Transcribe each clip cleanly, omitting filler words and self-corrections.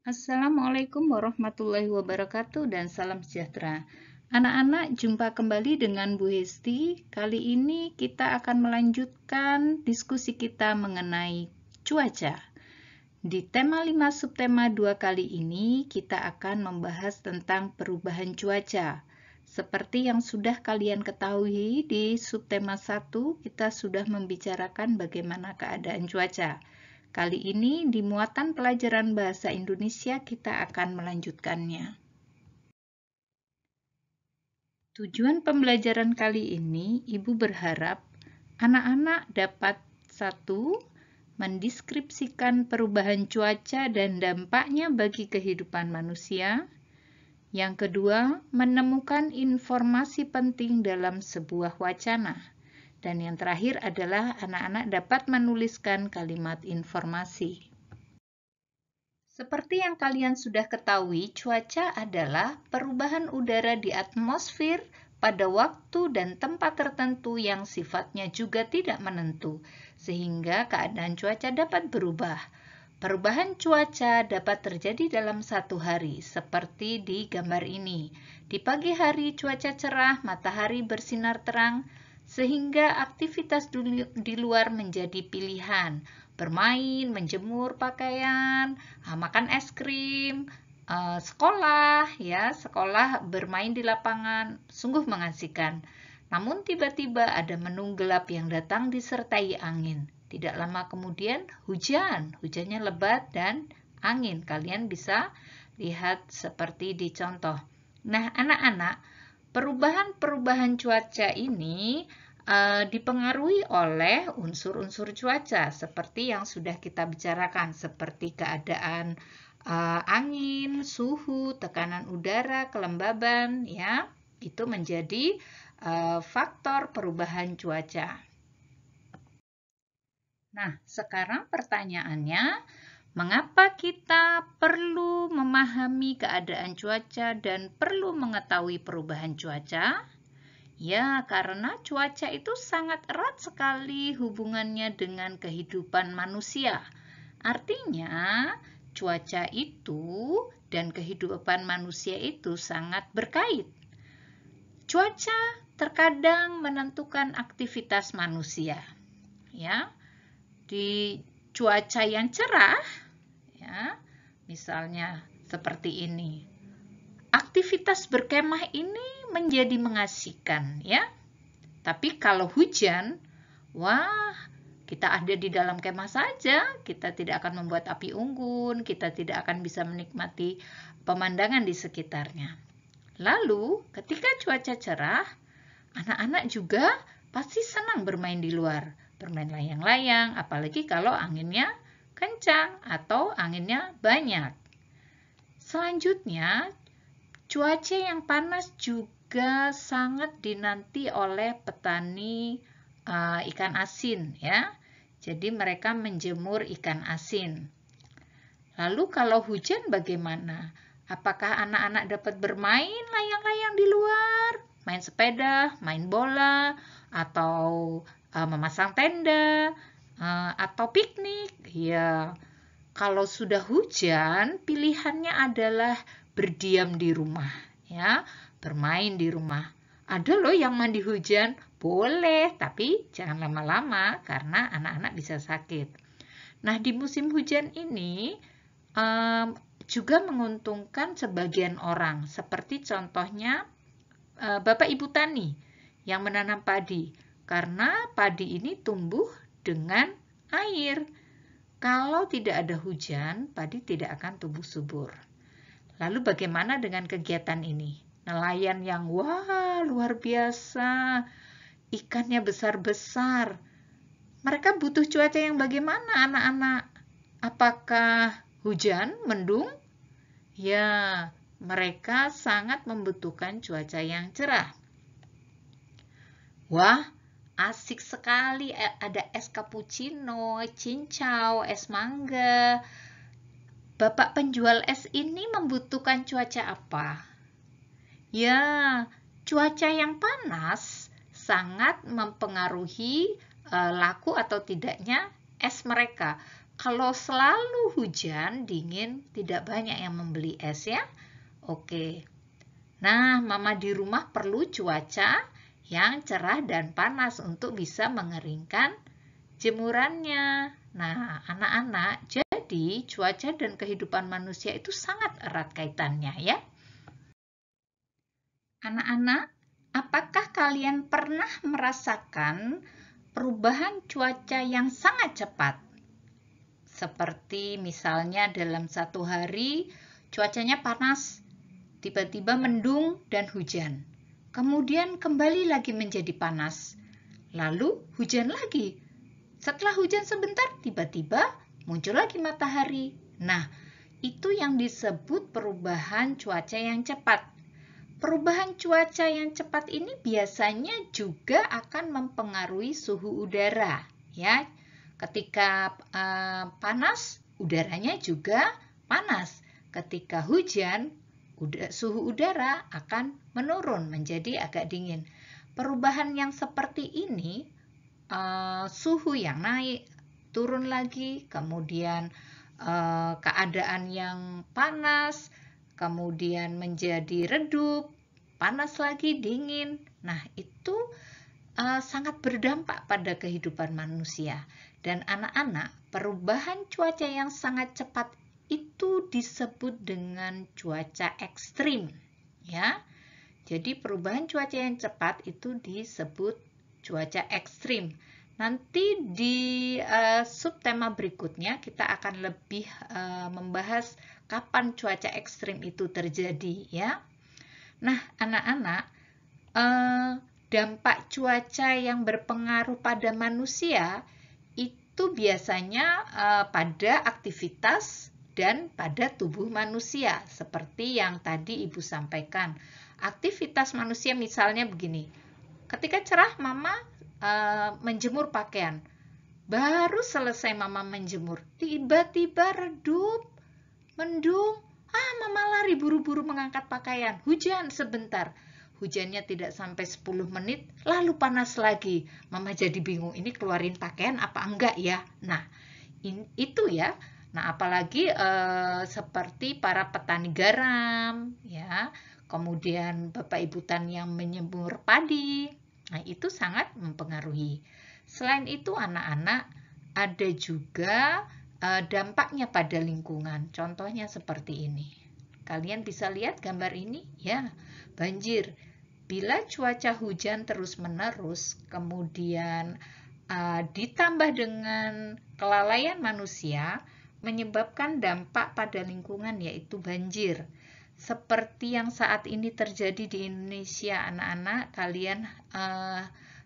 Assalamualaikum warahmatullahi wabarakatuh dan salam sejahtera. Anak-anak, jumpa kembali dengan Bu Hesti. Kali ini kita akan melanjutkan diskusi kita mengenai cuaca. Di tema 5 subtema 2 kali ini, kita akan membahas tentang perubahan cuaca. Seperti yang sudah kalian ketahui, di subtema 1 kita sudah membicarakan bagaimana keadaan cuaca. Kali ini di muatan pelajaran bahasa Indonesia kita akan melanjutkannya. Tujuan pembelajaran kali ini, Ibu berharap anak-anak dapat 1. Mendeskripsikan perubahan cuaca dan dampaknya bagi kehidupan manusia. Yang kedua, menemukan informasi penting dalam sebuah wacana. Dan yang terakhir adalah anak-anak dapat menuliskan kalimat informasi. Seperti yang kalian sudah ketahui, cuaca adalah perubahan udara di atmosfer pada waktu dan tempat tertentu yang sifatnya juga tidak menentu, sehingga keadaan cuaca dapat berubah. Perubahan cuaca dapat terjadi dalam satu hari, seperti di gambar ini. Di pagi hari cuaca cerah, matahari bersinar terang, sehingga aktivitas di luar menjadi pilihan. Bermain, menjemur pakaian, makan es krim, sekolah, sekolah bermain di lapangan, sungguh mengasihkan. Namun tiba-tiba ada mendung gelap yang datang disertai angin. Tidak lama kemudian hujannya lebat dan angin. Kalian bisa lihat seperti di contoh. Nah, anak-anak, perubahan-perubahan cuaca ini dipengaruhi oleh unsur-unsur cuaca seperti yang sudah kita bicarakan, seperti keadaan angin, suhu, tekanan udara, kelembaban, ya, itu menjadi faktor perubahan cuaca. Nah, sekarang pertanyaannya, mengapa kita perlu memahami keadaan cuaca dan perlu mengetahui perubahan cuaca? Ya, karena cuaca itu sangat erat sekali hubungannya dengan kehidupan manusia. Artinya, cuaca itu dan kehidupan manusia itu sangat berkait. Cuaca terkadang menentukan aktivitas manusia. Ya, di cuaca yang cerah, ya, misalnya seperti ini, aktivitas berkemah ini menjadi mengasihkan, ya. Tapi kalau hujan, wah, kita ada di dalam kemah saja, kita tidak akan membuat api unggun, kita tidak akan bisa menikmati pemandangan di sekitarnya. Lalu, ketika cuaca cerah, anak-anak juga pasti senang bermain di luar, bermain layang-layang, apalagi kalau anginnya kencang atau anginnya banyak. Selanjutnya, cuaca yang panas juga sangat dinanti oleh petani ikan asin, ya. Jadi mereka menjemur ikan asin. Lalu kalau hujan bagaimana? Apakah anak-anak dapat bermain layang-layang di luar? Main sepeda, main bola, atau memasang tenda, atau piknik? Ya, kalau sudah hujan, pilihannya adalah berdiam di rumah, ya, bermain di rumah. Ada loh yang mandi hujan, boleh, tapi jangan lama-lama karena anak-anak bisa sakit. Nah, di musim hujan ini juga menguntungkan sebagian orang, seperti contohnya Bapak Ibu Tani yang menanam padi, karena padi ini tumbuh dengan air. Kalau tidak ada hujan, padi tidak akan tumbuh subur. Lalu bagaimana dengan kegiatan ini? Nelayan yang wah luar biasa, ikannya besar-besar. Mereka butuh cuaca yang bagaimana anak-anak? Apakah hujan, mendung? Ya, mereka sangat membutuhkan cuaca yang cerah. Wah, asik sekali, ada es cappuccino, cincau, es mangga. Bapak penjual es ini membutuhkan cuaca apa? Ya, cuaca yang panas sangat mempengaruhi laku atau tidaknya es mereka. kalau selalu hujan, dingin, tidak banyak yang membeli es ya. Oke. Nah, Mama di rumah perlu cuaca yang cerah dan panas untuk bisa mengeringkan jemurannya. Nah, anak-anak, jadi cuaca dan kehidupan manusia itu sangat erat kaitannya ya. Anak-anak, apakah kalian pernah merasakan perubahan cuaca yang sangat cepat? Seperti misalnya dalam satu hari cuacanya panas, tiba-tiba mendung dan hujan. Kemudian kembali lagi menjadi panas. Lalu hujan lagi. Setelah hujan sebentar, tiba-tiba muncul lagi matahari. Nah, itu yang disebut perubahan cuaca yang cepat. Perubahan cuaca yang cepat ini biasanya juga akan mempengaruhi suhu udara, ya. Ketika panas, udaranya juga panas. Ketika hujan, suhu udara akan menurun menjadi agak dingin. Perubahan yang seperti ini, suhu yang naik, turun lagi, kemudian keadaan yang panas, kemudian menjadi redup, panas lagi, dingin. Nah, itu sangat berdampak pada kehidupan manusia. Dan anak-anak, perubahan cuaca yang sangat cepat itu disebut dengan cuaca ekstrim, ya. Jadi perubahan cuaca yang cepat itu disebut cuaca ekstrim. Nanti di subtema berikutnya kita akan lebih membahas kapan cuaca ekstrim itu terjadi ya. Nah, anak-anak, dampak cuaca yang berpengaruh pada manusia itu biasanya pada aktivitas dan pada tubuh manusia. Seperti yang tadi Ibu sampaikan. Aktivitas manusia misalnya begini. Ketika cerah, Mama menjemur pakaian. Baru selesai Mama menjemur, tiba-tiba redup, mendung. Mama lari buru-buru mengangkat pakaian. Hujan sebentar. Hujannya tidak sampai 10 menit, lalu panas lagi. Mama jadi bingung, ini keluarin pakaian apa enggak ya? Nah, itu ya. Nah, apalagi seperti para petani garam, ya. Kemudian Bapak Ibu tani yang menyemur padi. Nah, itu sangat mempengaruhi. Selain itu, anak-anak, ada juga dampaknya pada lingkungan. Contohnya seperti ini. Kalian bisa lihat gambar ini? Ya, banjir. Bila cuaca hujan terus-menerus, kemudian ditambah dengan kelalaian manusia, menyebabkan dampak pada lingkungan yaitu banjir. Seperti yang saat ini terjadi di Indonesia, anak-anak, kalian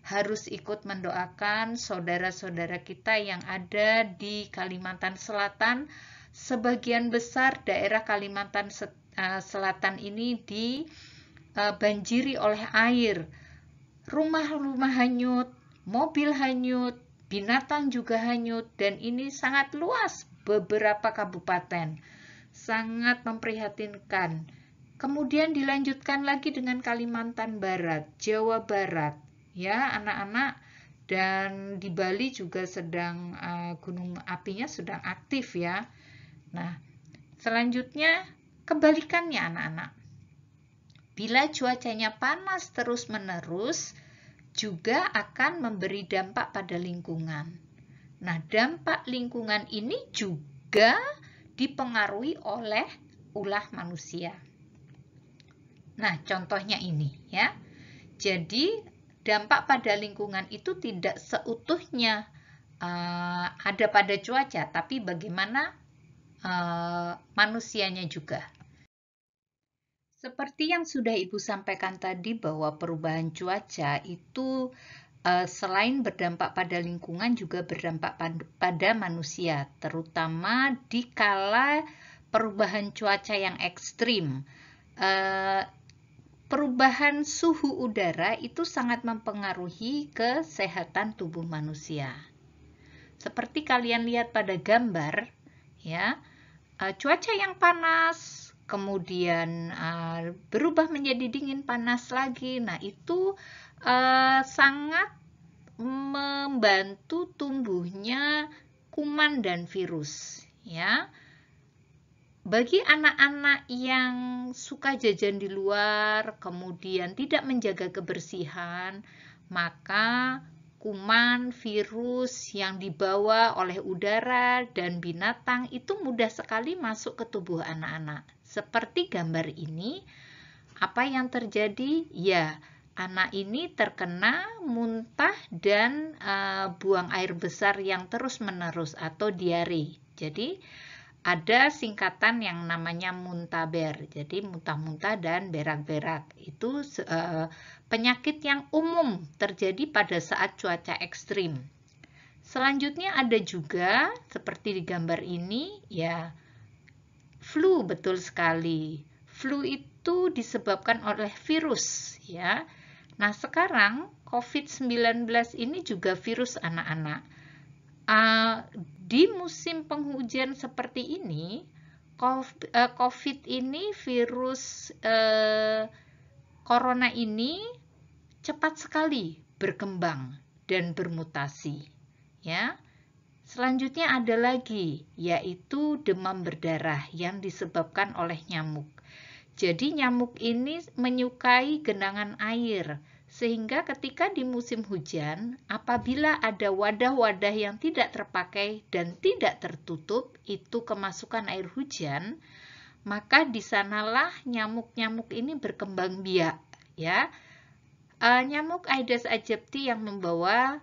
harus ikut mendoakan saudara-saudara kita yang ada di Kalimantan Selatan. Sebagian besar daerah Kalimantan Selatan ini dibanjiri oleh air. Rumah-rumah hanyut, mobil hanyut, binatang juga hanyut, dan ini sangat luas beberapa kabupaten. Sangat memprihatinkan. Kemudian dilanjutkan lagi dengan Kalimantan Barat, Jawa Barat, ya anak-anak, dan di Bali juga sedang gunung apinya sedang aktif ya. Nah, selanjutnya kebalikannya anak-anak. Bila cuacanya panas terus-menerus, juga akan memberi dampak pada lingkungan. Nah, dampak lingkungan ini juga dipengaruhi oleh ulah manusia. Nah, contohnya ini ya. Jadi, dampak pada lingkungan itu tidak seutuhnya ada pada cuaca, tapi bagaimana manusianya juga. Seperti yang sudah Ibu sampaikan tadi bahwa perubahan cuaca itu selain berdampak pada lingkungan juga berdampak pada manusia, terutama di kala perubahan cuaca yang ekstrim. Perubahan suhu udara itu sangat mempengaruhi kesehatan tubuh manusia. Seperti kalian lihat pada gambar, ya, cuaca yang panas, kemudian berubah menjadi dingin, panas lagi. Nah, itu sangat membantu tumbuhnya kuman dan virus, ya. Bagi anak-anak yang suka jajan di luar, kemudian tidak menjaga kebersihan, maka kuman, virus yang dibawa oleh udara dan binatang itu mudah sekali masuk ke tubuh anak-anak. Seperti gambar ini, apa yang terjadi? Ya, anak ini terkena muntah dan buang air besar yang terus-menerus atau diare. Jadi, ada singkatan yang namanya muntaber. Jadi muntah-muntah dan berak-berak. Itu penyakit yang umum terjadi pada saat cuaca ekstrim. Selanjutnya ada juga seperti di gambar ini, ya, flu. Betul sekali. Flu itu disebabkan oleh virus, ya. Nah, sekarang COVID-19 ini juga virus anak-anak. Di musim penghujan seperti ini, COVID ini, virus corona ini cepat sekali berkembang dan bermutasi, ya. Selanjutnya ada lagi, yaitu demam berdarah yang disebabkan oleh nyamuk. Jadi nyamuk ini menyukai genangan air, sehingga ketika di musim hujan, apabila ada wadah-wadah yang tidak terpakai dan tidak tertutup, itu kemasukan air hujan, maka di sanalah nyamuk-nyamuk ini berkembang biak, ya. Nyamuk Aedes aegypti yang membawa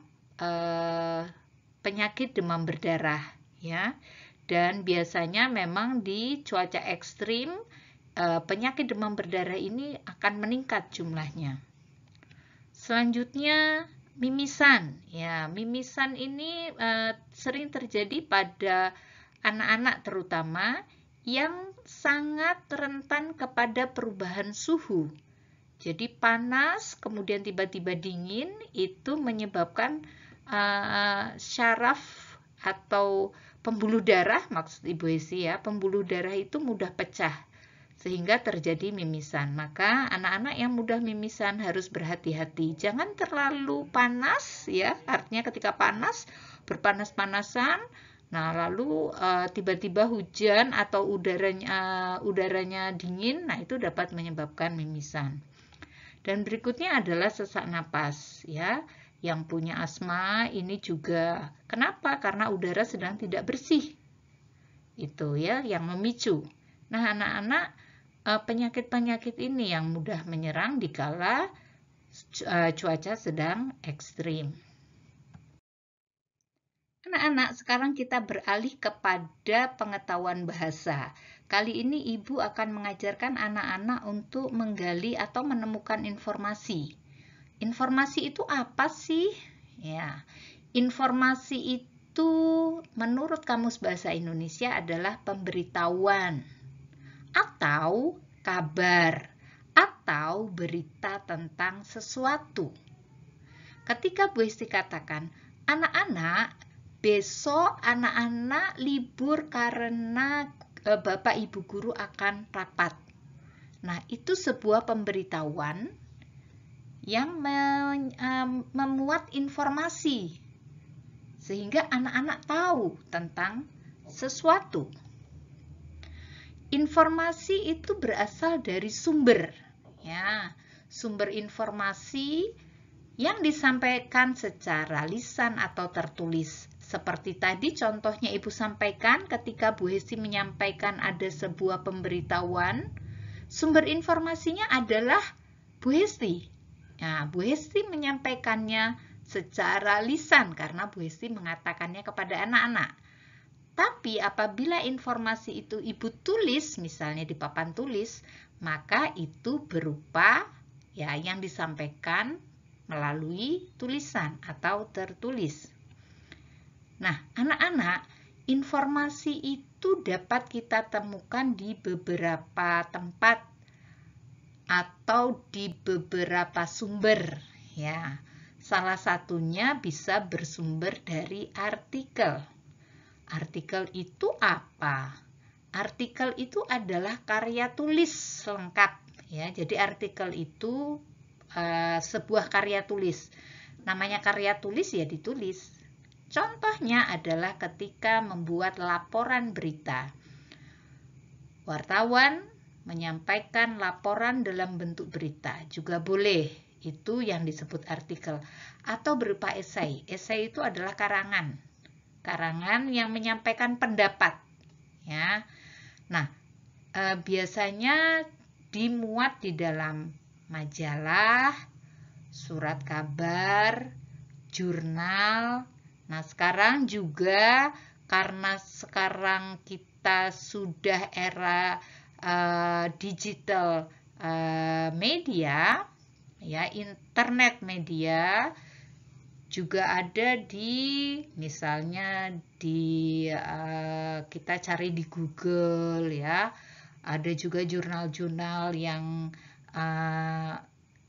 penyakit demam berdarah, ya. Dan biasanya memang di cuaca ekstrim, penyakit demam berdarah ini akan meningkat jumlahnya. Selanjutnya mimisan. Ya, mimisan ini sering terjadi pada anak-anak terutama yang sangat rentan kepada perubahan suhu. Jadi panas, kemudian tiba-tiba dingin, itu menyebabkan syaraf atau pembuluh darah, maksud Ibu Hesi, ya, pembuluh darah itu mudah pecah sehingga terjadi mimisan. Maka anak-anak yang mudah mimisan harus berhati-hati. Jangan terlalu panas, ya. Artinya ketika panas, berpanas-panasan, nah lalu tiba-tiba hujan atau udaranya dingin, nah itu dapat menyebabkan mimisan. Dan berikutnya adalah sesak napas, ya. Yang punya asma ini juga. Kenapa? Karena udara sedang tidak bersih. Itu, ya, yang memicu. Nah, anak-anak, penyakit-penyakit ini yang mudah menyerang dikala cuaca sedang ekstrim. Anak-anak, sekarang kita beralih kepada pengetahuan bahasa. Kali ini Ibu akan mengajarkan anak-anak untuk menggali atau menemukan informasi. Informasi itu apa sih? Ya, informasi itu menurut Kamus Bahasa Indonesia adalah pemberitahuan atau kabar atau berita tentang sesuatu. Ketika Bu Hesti katakan, anak-anak, besok anak-anak libur karena Bapak Ibu Guru akan rapat. Nah, itu sebuah pemberitahuan yang memuat informasi sehingga anak-anak tahu tentang sesuatu. Informasi itu berasal dari sumber, ya. Sumber informasi yang disampaikan secara lisan atau tertulis. Seperti tadi contohnya Ibu sampaikan ketika Bu Hesti menyampaikan ada sebuah pemberitahuan, sumber informasinya adalah Bu Hesti. Nah, Bu Hesti menyampaikannya secara lisan karena Bu Hesti mengatakannya kepada anak-anak. Tapi apabila informasi itu Ibu tulis, misalnya di papan tulis, maka itu berupa, ya, yang disampaikan melalui tulisan atau tertulis. Nah, anak-anak, informasi itu dapat kita temukan di beberapa tempat atau di beberapa sumber, ya. Salah satunya bisa bersumber dari artikel. Artikel itu apa? Artikel itu adalah karya tulis lengkap, ya. Jadi artikel itu sebuah karya tulis. Namanya karya tulis, ya ditulis. Contohnya adalah ketika membuat laporan berita. Wartawan menyampaikan laporan dalam bentuk berita, juga boleh. Itu yang disebut artikel. Atau berupa esai. Esai itu adalah karangan. Karangan yang menyampaikan pendapat. Ya. Nah, biasanya dimuat di dalam majalah, surat kabar, jurnal. Nah, sekarang juga karena sekarang kita sudah era digital media, ya, internet media juga ada di, misalnya di kita cari di Google, ya. Ada juga jurnal-jurnal yang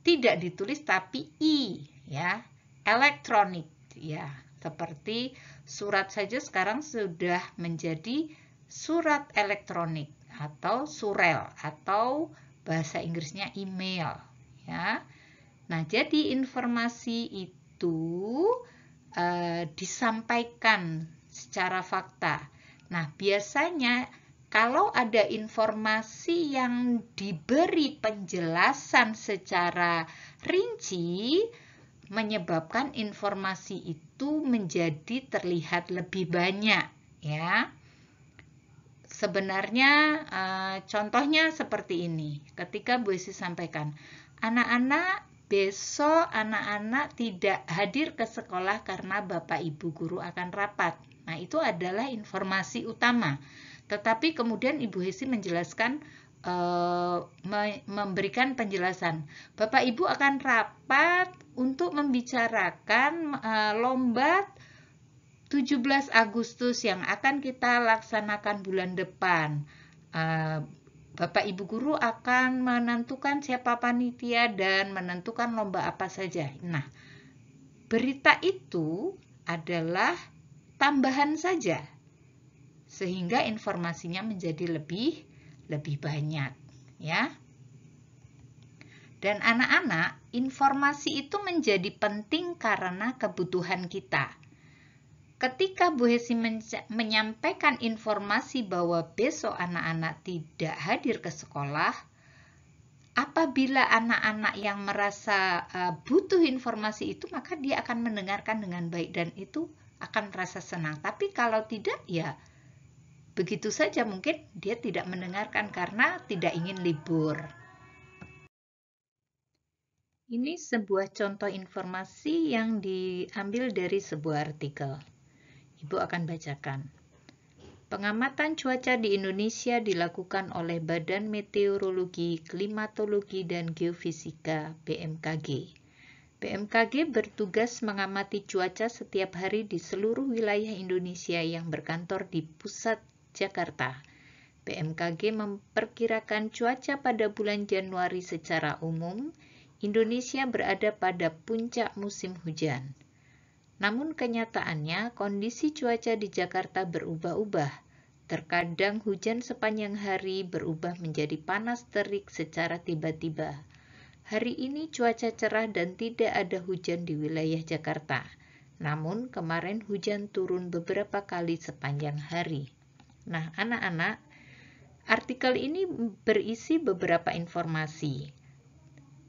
tidak ditulis tapi ya, elektronik, ya, seperti surat saja sekarang sudah menjadi surat elektronik atau surel atau bahasa Inggrisnya email, ya. Nah, jadi informasi itu disampaikan secara fakta. Nah, biasanya kalau ada informasi yang diberi penjelasan secara rinci, menyebabkan informasi itu menjadi terlihat lebih banyak, ya. Sebenarnya contohnya seperti ini. Ketika Bu Esi sampaikan, anak-anak, besok anak-anak tidak hadir ke sekolah karena Bapak Ibu guru akan rapat. Nah, itu adalah informasi utama. Tetapi kemudian Ibu Hesi menjelaskan, memberikan penjelasan. Bapak Ibu akan rapat untuk membicarakan lomba 17 Agustus yang akan kita laksanakan bulan depan. Bapak Ibu guru akan menentukan siapa panitia dan menentukan lomba apa saja. Nah, berita itu adalah tambahan saja, sehingga informasinya menjadi lebih banyak, ya. Dan anak-anak, informasi itu menjadi penting karena kebutuhan kita. Ketika Bu Hesi menyampaikan informasi bahwa besok anak-anak tidak hadir ke sekolah, apabila anak-anak yang merasa butuh informasi itu, maka dia akan mendengarkan dengan baik dan itu akan merasa senang. Tapi kalau tidak, ya begitu saja, mungkin dia tidak mendengarkan karena tidak ingin libur. Ini sebuah contoh informasi yang diambil dari sebuah artikel. Ibu akan bacakan. Pengamatan cuaca di Indonesia dilakukan oleh Badan Meteorologi, Klimatologi, dan Geofisika (BMKG). BMKG bertugas mengamati cuaca setiap hari di seluruh wilayah Indonesia yang berkantor di pusat Jakarta. BMKG memperkirakan cuaca pada bulan Januari secara umum, Indonesia berada pada puncak musim hujan. Namun kenyataannya kondisi cuaca di Jakarta berubah-ubah. Terkadang hujan sepanjang hari berubah menjadi panas terik secara tiba-tiba. Hari ini cuaca cerah dan tidak ada hujan di wilayah Jakarta. Namun kemarin hujan turun beberapa kali sepanjang hari. Nah, anak-anak, artikel ini berisi beberapa informasi.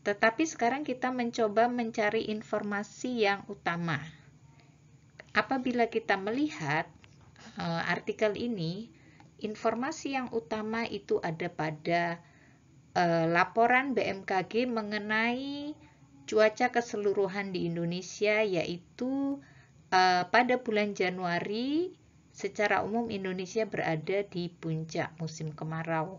Tetapi sekarang kita mencoba mencari informasi yang utama. Apabila kita melihat artikel ini, informasi yang utama itu ada pada laporan BMKG mengenai cuaca keseluruhan di Indonesia, yaitu pada bulan Januari secara umum Indonesia berada di puncak musim kemarau.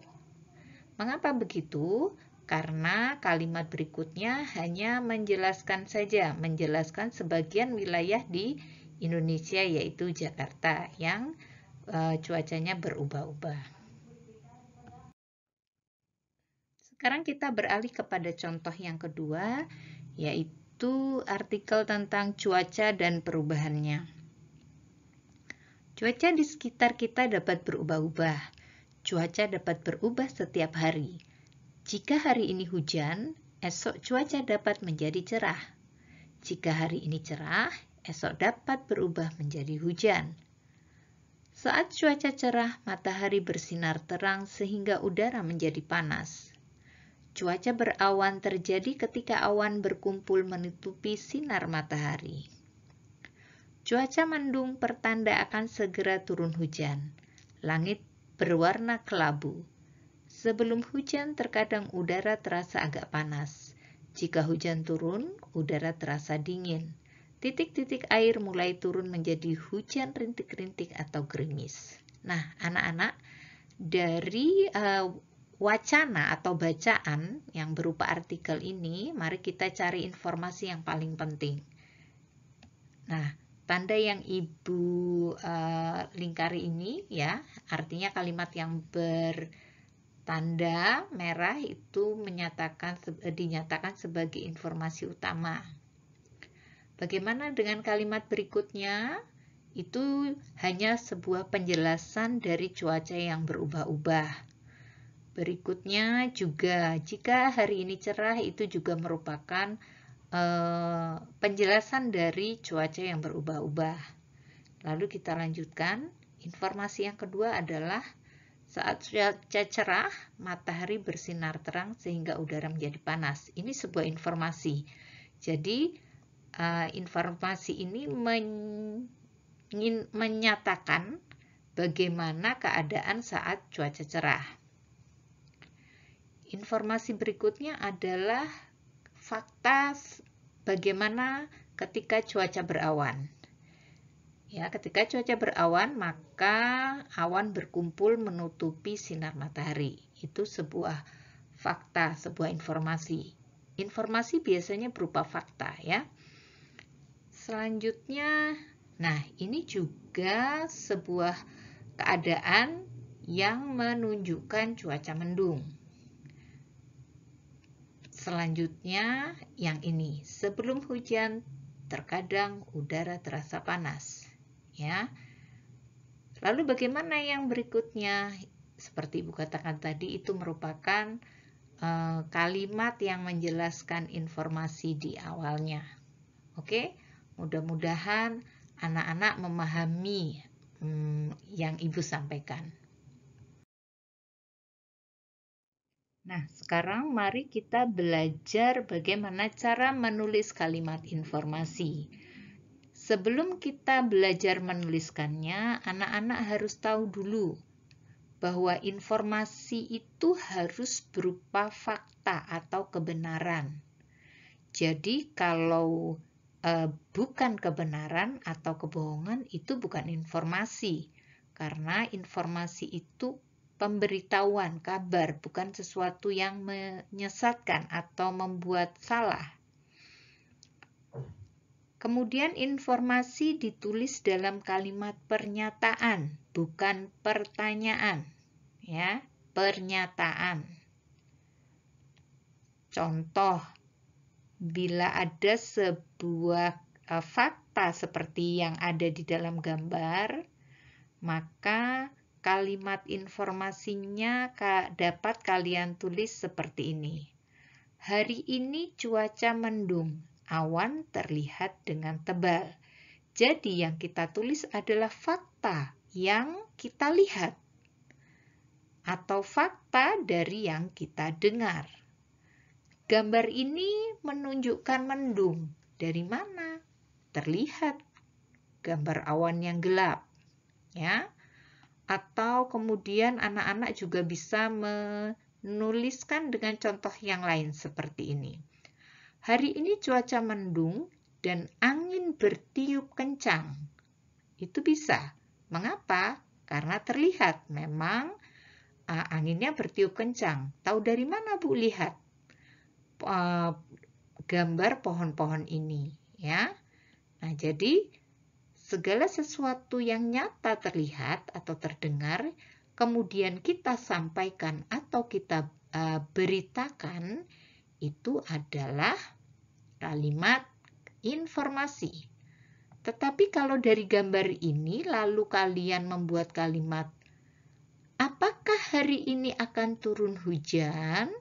Mengapa begitu? Karena kalimat berikutnya hanya menjelaskan sebagian wilayah di Indonesia, yaitu Jakarta, yang cuacanya berubah-ubah. Sekarang kita beralih kepada contoh yang kedua, yaitu artikel tentang cuaca dan perubahannya. Cuaca di sekitar kita dapat berubah-ubah. Cuaca dapat berubah setiap hari. Jika hari ini hujan, esok cuaca dapat menjadi cerah. Jika hari ini cerah, esok dapat berubah menjadi hujan. Saat cuaca cerah, matahari bersinar terang sehingga udara menjadi panas. Cuaca berawan terjadi ketika awan berkumpul menutupi sinar matahari. Cuaca mendung pertanda akan segera turun hujan. Langit berwarna kelabu. Sebelum hujan, terkadang udara terasa agak panas. Jika hujan turun, udara terasa dingin. Titik-titik air mulai turun menjadi hujan rintik-rintik atau gerimis. Nah, anak-anak, dari wacana atau bacaan yang berupa artikel ini, mari kita cari informasi yang paling penting. Nah, tanda yang Ibu lingkari ini ya, artinya kalimat yang bertanda merah itu dinyatakan sebagai informasi utama. Bagaimana dengan kalimat berikutnya? Itu hanya sebuah penjelasan dari cuaca yang berubah-ubah. Berikutnya juga, jika hari ini cerah, itu juga merupakan penjelasan dari cuaca yang berubah-ubah. Lalu kita lanjutkan. Informasi yang kedua adalah saat cuaca cerah, matahari bersinar terang sehingga udara menjadi panas. Ini sebuah informasi. Jadi, informasi ini menyatakan bagaimana keadaan saat cuaca cerah. Informasi berikutnya adalah fakta bagaimana ketika cuaca berawan. Ya, ketika cuaca berawan, maka awan berkumpul menutupi sinar matahari. Itu sebuah fakta, sebuah informasi. Informasi biasanya berupa fakta ya. Selanjutnya, nah ini juga sebuah keadaan yang menunjukkan cuaca mendung. Selanjutnya, yang ini, sebelum hujan terkadang udara terasa panas. Ya. Lalu bagaimana yang berikutnya? Seperti Ibu katakan tadi, itu merupakan kalimat yang menjelaskan informasi di awalnya. Oke? Mudah-mudahan anak-anak memahami yang Ibu sampaikan. Nah, sekarang mari kita belajar bagaimana cara menulis kalimat informasi. Sebelum kita belajar menuliskannya, anak-anak harus tahu dulu bahwa informasi itu harus berupa fakta atau kebenaran. Jadi, kalau bukan kebenaran atau kebohongan, itu bukan informasi. Karena informasi itu pemberitahuan, kabar, bukan sesuatu yang menyesatkan atau membuat salah. Kemudian informasi ditulis dalam kalimat pernyataan, bukan pertanyaan. Ya, pernyataan. Contoh, bila ada sebuah fakta seperti yang ada di dalam gambar, maka kalimat informasinya dapat kalian tulis seperti ini. Hari ini cuaca mendung, awan terlihat dengan tebal. Jadi yang kita tulis adalah fakta yang kita lihat atau fakta dari yang kita dengar. Gambar ini menunjukkan mendung. Dari mana? Terlihat gambar awan yang gelap. Ya. Atau kemudian anak-anak juga bisa menuliskan dengan contoh yang lain seperti ini. Hari ini cuaca mendung dan angin bertiup kencang. Itu bisa. Mengapa? Karena terlihat memang anginnya bertiup kencang. Tahu dari mana Bu lihat gambar pohon-pohon ini, ya. Nah, jadi segala sesuatu yang nyata terlihat atau terdengar, kemudian kita sampaikan atau kita beritakan, itu adalah kalimat informasi. Tetapi kalau dari gambar ini, lalu kalian membuat kalimat, apakah hari ini akan turun hujan?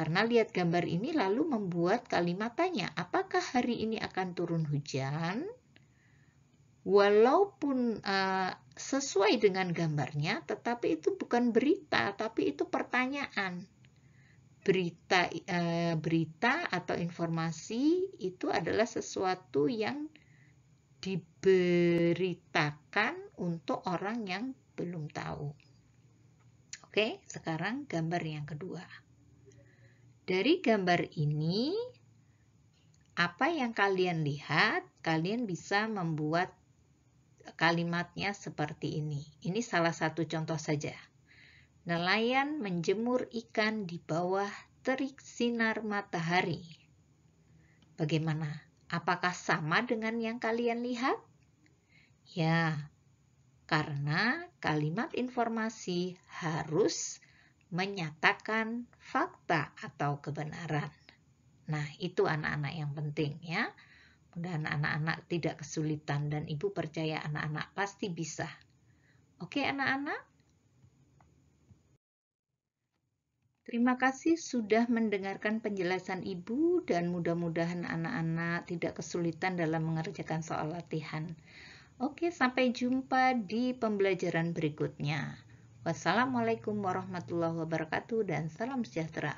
Karena lihat gambar ini lalu membuat kalimat tanya, apakah hari ini akan turun hujan? Walaupun sesuai dengan gambarnya, tetapi itu bukan berita, tapi itu pertanyaan. Berita atau informasi itu adalah sesuatu yang diberitakan untuk orang yang belum tahu. Oke, sekarang gambar yang kedua. Dari gambar ini, apa yang kalian lihat, kalian bisa membuat kalimatnya seperti ini. Ini salah satu contoh saja. Nelayan menjemur ikan di bawah terik sinar matahari. Bagaimana? Apakah sama dengan yang kalian lihat? Ya, karena kalimat informasi harus menyatakan fakta atau kebenaran. Nah, itu anak-anak yang penting ya. Dan anak-anak tidak kesulitan dan Ibu percaya anak-anak pasti bisa. Oke anak-anak? Terima kasih sudah mendengarkan penjelasan Ibu dan mudah-mudahan anak-anak tidak kesulitan dalam mengerjakan soal latihan. Oke, sampai jumpa di pembelajaran berikutnya. Wassalamualaikum warahmatullahi wabarakatuh dan salam sejahtera.